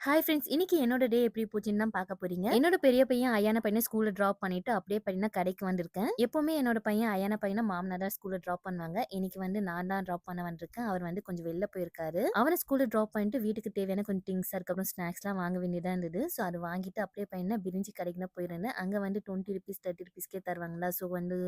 Hi friends. இன்னைக்கு என்னோட டே எப்படி போச்சுன்னு தான் பார்க்க போறீங்க. என்னோட பெரிய பையன் அயானா பையனை ஸ்கூல்ல ட்ராப் பண்ணிட்டு அப்படியே பார்த்தீங்கன்னா கடைக்கு வந்திருக்கேன். எப்பவுமே என்னோட பையன் அயானா பையனை மாமனார் தான் ஸ்கூல்ல ட்ராப் பண்ணுவாங்க. இன்னைக்கு வந்து நான் தான் ட்ராப் பண்ண வந்திருக்கேன். அவர் வந்து கொஞ்சம் வெளில போயிருக்காரு. அவனை ஸ்கூல்ல ட்ராப் பண்ணிட்டு வீட்டுக்கு தேவையான கொஞ்சம் திங்ஸ் அதுக்கப்புறம் ஸ்நாக்ஸ்லாம் வாங்க வேண்டியதா இருந்தது. ஸோ அது வாங்கிட்டு அப்படியே பையனை பிரிஞ்சி கடைக்கு தான் போயிருந்தேன். அங்கே வந்து 20 ருபீஸ் 30 ருபீஸ்க்கே தருவாங்களா. ஸோ வந்து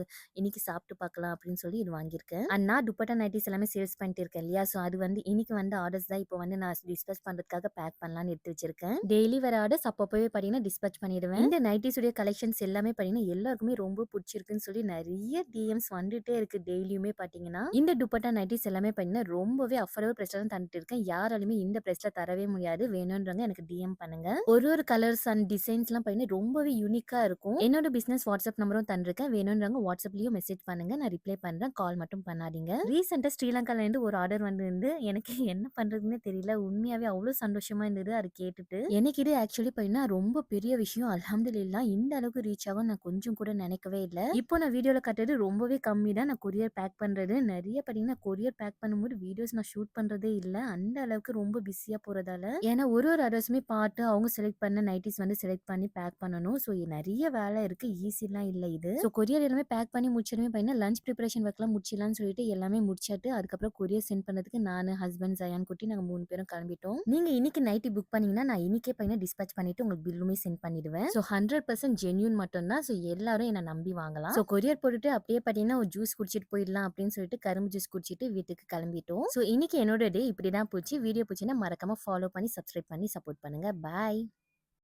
இன்னைக்கு சாப்பிட்டு பார்க்கலாம் அப்படின்னு சொல்லி இது வாங்கியிருக்கேன். அண்ட் நான் துப்பட்டா நைட்டிஸ் எல்லாமே சேல்ஸ் பண்ணிட்டு இருக்கேன் இல்லையா. ஸோ அது வந்து இன்னைக்கு வந்து ஆர்டர்ஸ் தான் இப்போ வந்து நான் டிஸ்பேச் பண்றதுக்காக பேக் பண்ணலாம்னு எடுத்து வச்சிருக்கேன். டெய்லி வர ஆர்டர்ஸ் அப்பப்போவே பார்த்தீங்கன்னா டிஸ்பேச் பண்ணிடுவேன். இந்த நைட்டீஸ் உடைய கலெக்ஷன்ஸ் எல்லாமே பார்த்தீங்கன்னா எல்லாருக்குமே ரொம்ப பிடிச்சிருக்குன்னு சொல்லி நிறைய டிஎம்ஸ் வந்துட்டே இருக்கு. டெய்லியுமே பார்த்தீங்கன்னா இந்த துப்பட்டா நைட்டீஸ் எல்லாமே பார்த்தீங்கன்னா ரொம்பவே அஃபோர்டபுள் பிரைஸ்ல தான் தந்துட்டு இருக்கேன். யாராலுமே இந்த பிரைஸ்ல தரவே முடியாது. வேணும்ன்றவங்க எனக்கு டிஎம் பண்ணுங்க. ஒரு கலர்ஸ் அண்ட் டிசைன்ஸ்லாம் பார்த்தீங்கன்னா ரொம்பவே யூனிக்கா இருக்கும். என்னோட பிசினஸ் வாட்ஸ்அப் நம்பரும் தந்திருக்கேன். வேணும்ன்றவங்க வாட்ஸ்அப்லயும் மெசேஜ் பண்ணுங்க. நான் ரிப்ளை பண்றேன். கால் மட்டும் பண்ணாதீங்க. ரீசெண்டா ஸ்ரீலங்கால இருந்து ஒரு ஆர்டர் வந்து எனக்கு என்ன பண்றதுன்னே தெரியல. உண்மையாவே அவ்வளவு சந்தோஷமா இருந்தது அது கேட்டுட்டு. எனக்கு இது ஆக்சுவலி பார்த்தீங்கன்னா ரொம்ப பெரிய விஷயம். அல்ஹம்துலில்லாஹ் இந்த அளவுக்கு ரீச் ஆகும் நான் கொஞ்சம் கூட நினைக்கவே இல்ல. இப்போ நான் வீடியோல காட்டுறது ரொம்பவே கம்மி தான். நான் கொரியர் பேக் பண்றது நிறைய பார்த்தீங்கன்னா கொரியர் பேக் பண்ணும்போது வீடியோஸ் நான் ஷூட் பண்றதே இல்ல. அந்த அளவுக்கு ரொம்ப பிஸியா போறதால ஏன்னா ஒரு அட்ரஸுமே பார்த்து அவங்க செலக்ட் பண்ண நைட்டிஸ் வந்து செலக்ட் பண்ணி பேக் பண்ணணும். ஸோ நிறைய வேலை இருக்கு. ஈஸிலாம் இல்ல இது. ஸோ கொரியர் எல்லாமே பேக் பண்ணி முடிச்சதுமே பார்த்தீங்கன்னா லஞ்ச் ப்ரிப்பரேஷன் ஒர்க்லாம் முடிச்சிடலாம்னு சொல்லிட்டு எல்லாமே முடிச்சாட்டு அதுக்கப்புறம் கொரியர் சென்ட் பண்ணதுக்கு நான் ஹஸ்பண்ட் ஜயான் குட்டி நாங்க 3 பேரும் கிளம்பிட்டோம். நீங்க இன்னைக்கு நைட்டி புக் பண்ணீங்கன்னா நான் இன்னைக்கே பார்த்தீங்கன்னா டிஸ்பேச் பண்ணிட்டு உங்களுக்கு பில்லுமே சென்ட் பண்ணிடுவேன். ஸோ 100% ஜென்யூன் மட்டும் தான். ஸோ எல்லாரும் என்ன நம்பி வாங்கலாம். ஸோ கொரியர் போட்டுட்டு அப்படியே பார்த்தீங்கன்னா ஒரு ஜூஸ் குடிச்சிட்டு போயிடலாம் அப்படின்னு சொல்லிட்டு கரும்பு ஜூஸ் குடிச்சிட்டு வீட்டுக்கு கிளம்பிட்டோம். ஸோ இன்னைக்கு என்னோட டே இப்படி தான் போச்சு. வீடியோ போச்சுன்னா மறக்காம ஃபாலோ பண்ணி சப்ஸ்கிரைப் பண்ணி சப்போர்ட் பண்ணுங்க. பாய்.